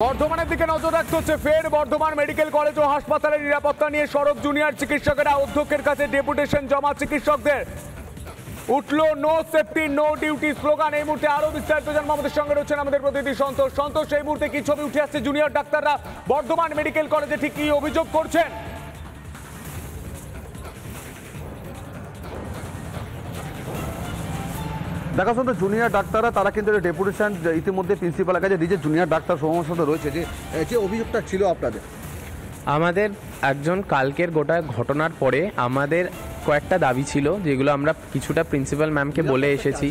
বর্ধমানের দিকে নজর রাখতে হচ্ছে। ফের বর্ধমান মেডিকেল কলেজ ও হাসপাতালের নিরাপত্তা নিয়ে সরব জুনিয়র চিকিৎসকেরা। অধ্যক্ষের কাছে ডেপুটেশন জমা চিকিৎসকদের। উঠলো no safety no duty slogan. এই মুহূর্তে আরো বিস্তারিত জানবো, আমাদের সঙ্গে রয়েছেন আমাদের প্রতিনিধি সন্তোষ। সন্তোষ, এই মুহূর্তে কি ছবি উঠে আসছে? জুনিয়র ডাক্তাররা বর্ধমান মেডিকেল কলেজে ঠিক কি অভিযোগ করছেন? দেখা শুধু জুনিয়র ডাক্তাররা তারা কিন্তু ডেপুটেশন ইতিমধ্যে প্রিন্সিপালের কাছে দিয়েছে। জুনিয়র ডাক্তার সমস্যা রয়েছে যে অভিযোগটা ছিল আপনাদের। আমাদের একজন কালকের গোটা ঘটনার পরে আমাদের কয়েকটা দাবি ছিল, যেগুলো আমরা কিছুটা প্রিন্সিপাল ম্যামকে বলে এসেছি।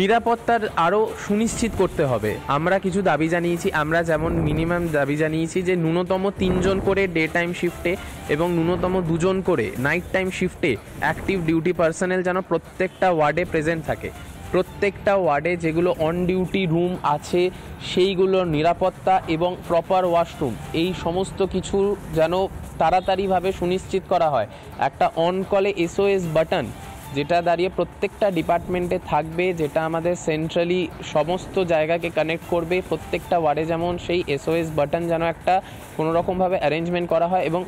নিরাপত্তার আরও সুনিশ্চিত করতে হবে। আমরা কিছু দাবি জানিয়েছি। আমরা যেমন মিনিমাম দাবি জানিয়েছি যে ন্যূনতম 3 জন করে ডে টাইম শিফটে এবং ন্যূনতম 2 জন করে নাইট টাইম শিফটে অ্যাক্টিভ ডিউটি পার্সোনেল যেন প্রত্যেকটা ওয়ার্ডে প্রেজেন্ট থাকে। প্রত্যেকটা ওয়ার্ডে যেগুলো অন ডিউটি রুম আছে সেইগুলোর নিরাপত্তা এবং প্রপার ওয়াশরুম, এই সমস্ত কিছু যেন তাড়াতাড়িভাবে সুনিশ্চিত করা হয়। একটা অন কলে SOS বাটন যেটা দাঁড়িয়ে প্রত্যেকটা ডিপার্টমেন্টে থাকবে, যেটা আমাদের সেন্ট্রালি সমস্ত জায়গাকে কানেক্ট করবে। প্রত্যেকটা ওয়ার্ডে যেমন সেই SOS বাটন যেন একটা কোনোরকমভাবে অ্যারেঞ্জমেন্ট করা হয় এবং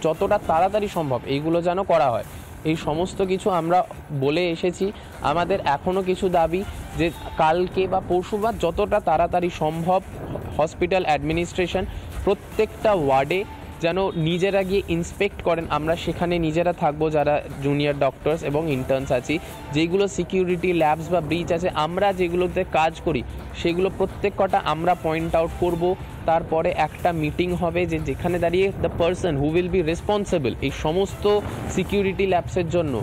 যতটা তাড়াতাড়ি সম্ভব এইগুলো যেন করা হয়। এই সমস্ত কিছু আমরা বলে এসেছি। আমাদের এখনও কিছু দাবি যে কালকে বা পরশু বা যতটা তাড়াতাড়ি সম্ভব হসপিটাল অ্যাডমিনিস্ট্রেশন প্রত্যেকটা ওয়ার্ডে যেন নিজেরা গিয়ে ইন্সপেক্ট করেন। আমরা সেখানে নিজেরা থাকবো, যারা জুনিয়র ডক্টরস এবং ইন্টার্নস আছি। যেগুলো সিকিউরিটি ল্যাবস বা ব্রিচ আছে, আমরা যেগুলোতে কাজ করি সেগুলো প্রত্যেক কটা আমরা পয়েন্ট আউট করব। তারপরে একটা মিটিং হবে যেখানে দাঁড়িয়ে the person who will be responsible এই সমস্ত সিকিউরিটি ল্যাবসের জন্য,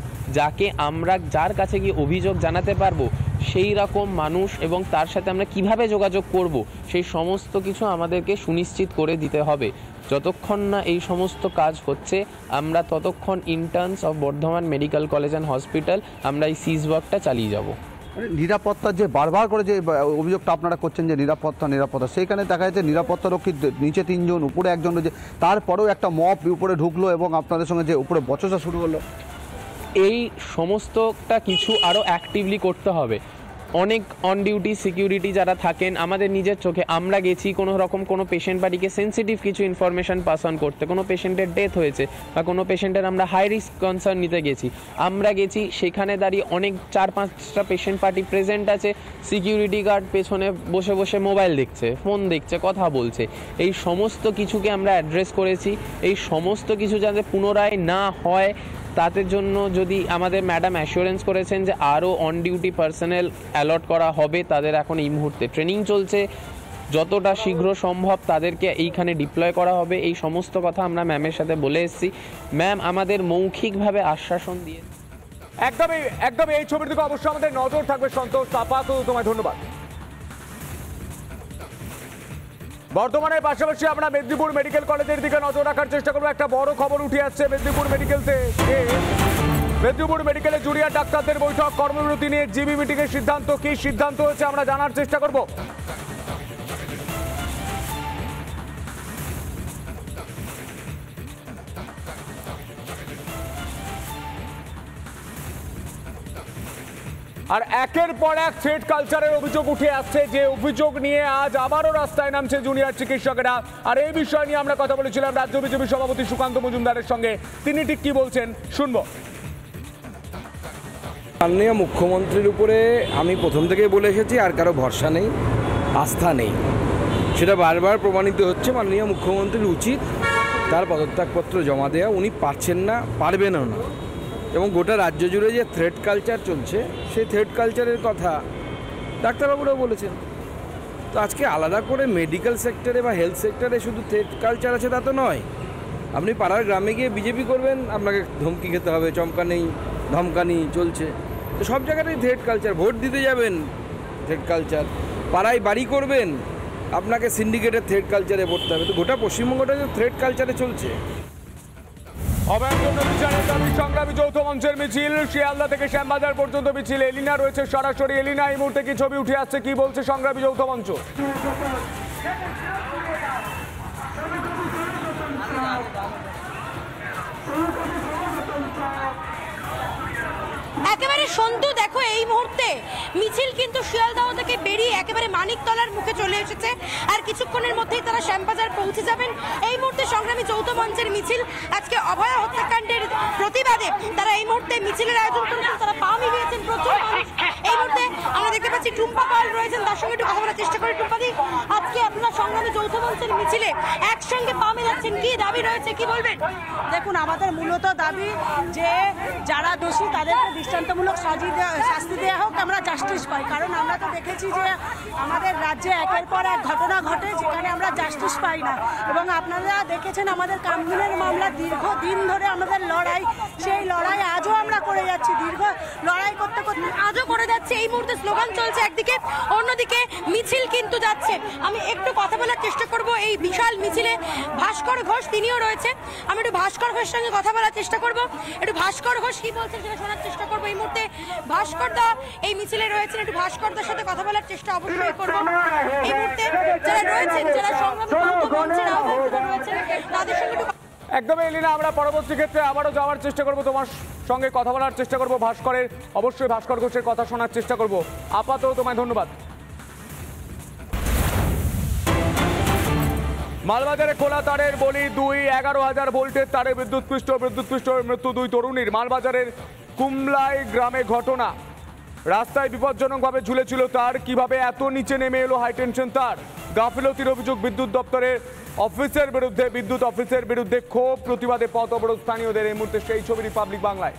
যার কাছে গিয়ে অভিযোগ জানাতে পারবো সেই রকম মানুষ এবং তার সাথে আমরা কিভাবে যোগাযোগ করব সেই সমস্ত কিছু আমাদেরকে সুনিশ্চিত করে দিতে হবে। যতক্ষণ না এই সমস্ত কাজ হচ্ছে আমরা ততক্ষণ interns of Bardhaman medical college and hospital আমরা এই সিজ ওয়ার্কটা চালিয়ে যাব। নিরাপত্তার যে বারবার করে যে অভিযোগটা আপনারা করছেন যে নিরাপত্তা, সেইখানে দেখা যাচ্ছে নিরাপত্তারক্ষী নিচে 3 জন উপরে 1 জন রয়েছে, তারপরেও একটা মব উপরে ঢুকলো এবং আপনাদের সঙ্গে যে উপরে বচসা শুরু হলো। এই সমস্তটা কিছু আরও অ্যাক্টিভলি করতে হবে। অনেক অন ডিউটি সিকিউরিটি যারা থাকেন, আমাদের নিজের চোখে আমরা গেছি কোনো পেশেন্ট বাড়িকে সেন্সিটিভ কিছু ইনফরমেশান পাস অন করতে, কোনো পেশেন্টের ডেথ হয়েছে বা কোনো পেশেন্টের আমরা হাই রিস্ক কনসার্ন নিতে গেছি। আমরা গেছি, সেখানে দাঁড়িয়ে অনেক 4-5টা পেশেন্ট পার্টি প্রেজেন্ট আছে। সিকিউরিটি গার্ড পেছনে বসে বসে মোবাইল দেখছে, ফোন দেখছে, কথা বলছে। এই সমস্ত কিছুকে আমরা অ্যাড্রেস করেছি। এই সমস্ত কিছু যাতে পুনরায় না হয় তাদের জন্য যদি আমাদের ম্যাডাম অ্যাসিওরেন্স করেছেন যে আরও অন ডিউটি পার্সোনেল অ্যালট করা হবে। তাদের এখন এই মুহূর্তে ট্রেনিং চলছে, যতটা শীঘ্র সম্ভব তাদেরকে এইখানে ডিপ্লয় করা হবে। এই সমস্ত কথা আমরা ম্যামের সাথে বলে এসেছি। ম্যাম আমাদের মৌখিকভাবে আশ্বাসন দিয়ে একদমই এই ছবির দিকে অবশ্যই আমাদের নজর থাকবে। সন্তোষ, আপাতত তোমায় ধন্যবাদ। বর্তমানের পাশাপাশি আমরা মেদিনীপুর মেডিকেল কলেজের দিকে নজর রাখার চেষ্টা করবো। একটা বড় খবর উঠে আসছে মেদিনীপুর মেডিকেলে জুনিয়র ডাক্তারদের বৈঠক, কর্মবিরতি নিয়ে জিবি মিটিং এর সিদ্ধান্ত। কি সিদ্ধান্ত হয়েছে আমরা জানার চেষ্টা করব। আর একের পর এক থ্রেড কালচারের অভিযোগ উঠে আসছে, যে অভিযোগ নিয়ে আজ আবারও রাস্তায় নামছে জুনিয়র চিকিৎসকেরা। আর এই বিষয় নিয়ে আমরা কথা বলেছিলাম রাজ্য বিজেপি সভাপতি সুকান্ত মজুমদারের সঙ্গে। তিনি ঠিক কি বলছেন শুনবো। মাননীয় মুখ্যমন্ত্রীর উপরে আমি প্রথম থেকেই বলে এসেছি, আর কারো ভরসা নেই, আস্থা নেই। সেটা বারবার প্রমাণিত হচ্ছে। মাননীয় মুখ্যমন্ত্রীর উচিত তার পদত্যাগপত্র জমা দেওয়া। উনি পারছেন না, পারবেনও না। এবং গোটা রাজ্য জুড়ে যে থ্রেড কালচার চলছে, সেই থ্রেড কালচারের কথা ডাক্তারবাবুরাও বলেছেন। তো আজকে আলাদা করে মেডিকেল সেক্টরে বা হেলথ সেক্টরে শুধু থ্রেড কালচার আছে তা তো নয়। আপনি পাড়ার গ্রামে গিয়ে বিজেপি করবেন, আপনাকে ধমকি খেতে হবে, চমকানি ধমকানি চলছে। তো সব জায়গাতেই থ্রেড কালচার। ভোট দিতে যাবেন, থ্রেড কালচার। পাড়ায় বাড়ি করবেন, আপনাকে সিন্ডিকেটের থ্রেড কালচারে পড়তে হবে। তো গোটা পশ্চিমবঙ্গটা যে থ্রেড কালচারে চলছে। সংগ্রামী যৌথ মঞ্চের মিছিল, শিয়ালদা থেকে শ্যামবাজার পর্যন্ত মিছিল। এলিনা রয়েছে সরাসরি। এলিনা, এই মুহূর্তে কি ছবি উঠে আসছে, কি বলছে সংগ্রামী যৌথ মঞ্চ? একেবারে সন্তু, দেখো এই মুহূর্তে মিছিল কিন্তু শিয়ালদহ থেকে বেরিয়ে একেবারে মানিকতলার মুখে চলে এসেছে। আর কিছুক্ষণের মধ্যেই তারা শ্যামবাজার পৌঁছে যাবেন। এই মুহূর্তে সংগ্রামী যৌথ মঞ্চের মিছিল আজকে অভয়া হত্যাকাণ্ডের প্রতিবাদে তারা এই মুহূর্তে মিছিলের আয়োজন করেছেন। তারা পা মিলিয়েছেন প্রচুর মানুষ। এই মুহূর্তে আমরা দেখতে পাচ্ছি টুম্পা পাল রয়েছেন, তার সঙ্গে একটু কথা বলার চেষ্টা করি। টুম্পাদি, আজকে আপনারা সংগ্রামী যৌথ মঞ্চের মিছিলে একসঙ্গে পা মেলাচ্ছেন, কি দাবি রয়েছে, কি বলবেন? দেখুন, আমাদের মূলত দাবি যে যারা দোষী তাদেরকে দৃষ্টান্তমূলক শাস্তি দেওয়া হোক, আমরা জাস্টিস পাই। কারণ আমরা তো দেখেছি যে আমাদের রাজ্যে একের পর এক ঘটনা ঘটে যেখানে আমরা জাস্টিস পাই না। এবং আপনারা দেখেছেন আমাদের কামদুনের মামলা দীর্ঘদিন ধরে আমাদের লড়াই, সেই লড়াই আজও আমরা করে যাচ্ছি। দীর্ঘ লড়াই করতে করতে আজও করে যাচ্ছে। এই মুহূর্তে স্লোগান চলছে একদিকে, অন্যদিকে মিছিল কিন্তু যাচ্ছে। আমি একটু কথা বলার চেষ্টা করব এই বিশাল মিছিলে। ভাস্কর ঘোষ তিনিও রয়েছে, আমি একটু ভাস্কর ঘোষের সঙ্গে কথা বলার চেষ্টা করব। একটু ভাস্কর ঘোষ কি বলছেন সেটা শোনার চেষ্টা করবো। এই মুহূর্তে ভাস্কর দা এই মিছিলে রয়েছেন, একটু ভাস্কর দার সাথে কথা বলার চেষ্টা অবশ্যই করবো। এই মুহূর্তে যারা রয়েছেন, যারা সংগ্রামী যৌথ মঞ্চের আহ্বায়করা রয়েছেন, তাদের সঙ্গে একটু একদমই এলিনা, আমরা পরবর্তী ক্ষেত্রে আবারও যাওয়ার চেষ্টা করব, তোমার সঙ্গে কথা বলার চেষ্টা করব ভাস্করের, অবশ্যই ভাস্কর ঘোষের কথা শোনার চেষ্টা করব। আপাতত তোমায় ধন্যবাদ। মালবাজারে খোলা তারের বলি 11,000 ভোল্টের তারে বিদ্যুৎপৃষ্ট মৃত্যু 2 তরুণীর। মালবাজারের কুমলাই গ্রামে ঘটনা। রাস্তায় বিপজ্জনকভাবে ঝুলেছিল তার, কিভাবে এত নিচে নেমে এলো হাইটেনশন তার। গাফিলতির অভিযোগ বিদ্যুৎ দপ্তরের অফিসের বিরুদ্ধে, বিদ্যুৎ অফিসের বিরুদ্ধে ক্ষোভ, প্রতিবাদে পথ অবরোধ স্থানীয়দের। এই মুহূর্তে সেই ছবি রিপাবলিক বাংলায়।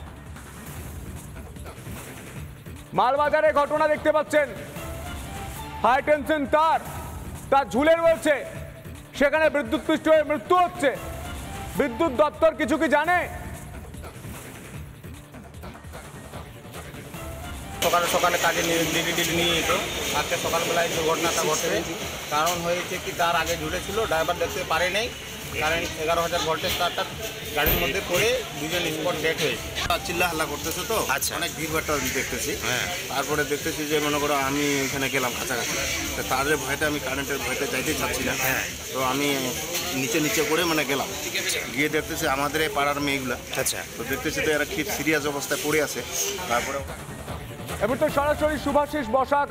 মালবাজারে ঘটনা দেখতে পাচ্ছেন, হাইটেনশন তার ঝুলে রয়েছে, সেখানে বিদ্যুৎপৃষ্ট হয়ে মৃত্যু হচ্ছে। বিদ্যুৎ দপ্তর কিছু কি জানে? সকালে কাজে ডিডি নিয়ে যেত, আজকে সকালবেলায় দুর্ঘটনাটা ঘটছে। কারণ হয়েছে কি, তার আগে ঝুলেছিল, ড্রাইভার দেখতে পারে নাই, কারেন্ট 11,000 ভোল্টেজ তারটা গাড়ির মধ্যে পড়ে দুজন স্পট ডেট হয়েছে। চিল্লা হাল্লা করতেছে তো, অনেক ভিড় ভাট্টা দেখতেছি। তারপরে দেখতেছি যে মনে করো আমি এখানে গেলাম কাছাকাছি, তো তাদের ভয়তে আমি কারেন্টের ভয়তে যাইতে চাচ্ছি না। তো আমি নিচে করে মানে গেলাম, গিয়ে দেখতেছি আমাদের এই পাড়ার মেয়েগুলা, তো দেখতেছি তো এরা খুব সিরিয়াস অবস্থায় পড়ে আছে। তারপরে এবার তো সরাসরি শুভাশিস বসাক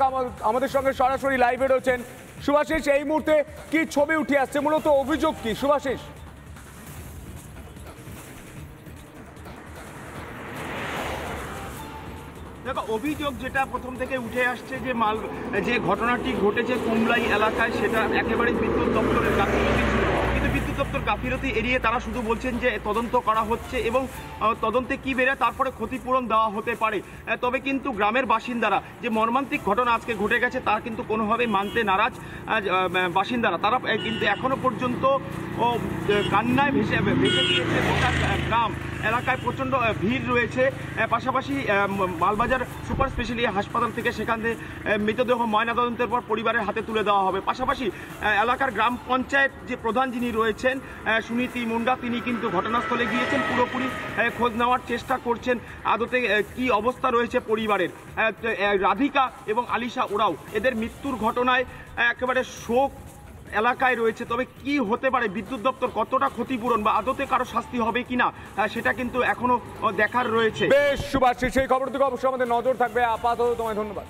আমাদের সঙ্গে সরাসরি লাইভে রয়েছেন। শুভাশিস, এই মুহূর্তে কি ছবি উঠে আসছে, মূলত অভিযোগ কি শুভাশিস? দেখো, অভিযোগ যেটা প্রথম থেকে উঠে আসছে যে ঘটনাটি ঘটেছে কুমলাই এলাকায়, সেটা একেবারে বিদ্যুৎ দপ্তরের গাফিলতি ছিল। কিন্তু বিদ্যুৎ দপ্তর গাফিলতি এড়িয়ে তারা শুধু বলছেন যে তদন্ত করা হচ্ছে এবং তদন্তে কি বেরোয় তারপরে ক্ষতিপূরণ দেওয়া হতে পারে। তবে কিন্তু গ্রামের বাসিন্দারা যে মর্মান্তিক ঘটনা আজকে ঘটে গেছে তার কিন্তু কোনোভাবেই মানতে নারাজ বাসিন্দারা। তারা কিন্তু এখনো পর্যন্ত কান্নায় ভেসে গিয়েছে গোটা গ্রাম এলাকায়, প্রচণ্ড ভিড় রয়েছে। পাশাপাশি মালবাজার সুপার স্পেশালিটি হাসপাতাল থেকে সেখান থেকে মৃতদেহ ময়নাতদন্তের পর পরিবারের হাতে তুলে দেওয়া হবে। পাশাপাশি এলাকার গ্রাম পঞ্চায়েত যে প্রধান যিনি রয়েছেন সুনীতি মুন্ডা, তিনি কিন্তু ঘটনাস্থলে গিয়েছেন, পুরোপুরি খোঁজ নেওয়ার চেষ্টা করছেন আদতে কি অবস্থা রয়েছে পরিবারের। রাধিকা এবং আলিশা ওরাও এদের মৃত্যুর ঘটনায় একেবারে শোক এলাকায় রয়েছে। তবে কি হতে পারে, বিদ্যুৎ দপ্তর কতটা ক্ষতিপূরণ বা আদতে কারো শাস্তি হবে কিনা সেটা কিন্তু এখনো দেখার রয়েছে। বেশ শুভাশিস, সেই খবর থেকে অবশ্যই আমাদের নজর থাকবে। আপাতত তোমায় ধন্যবাদ।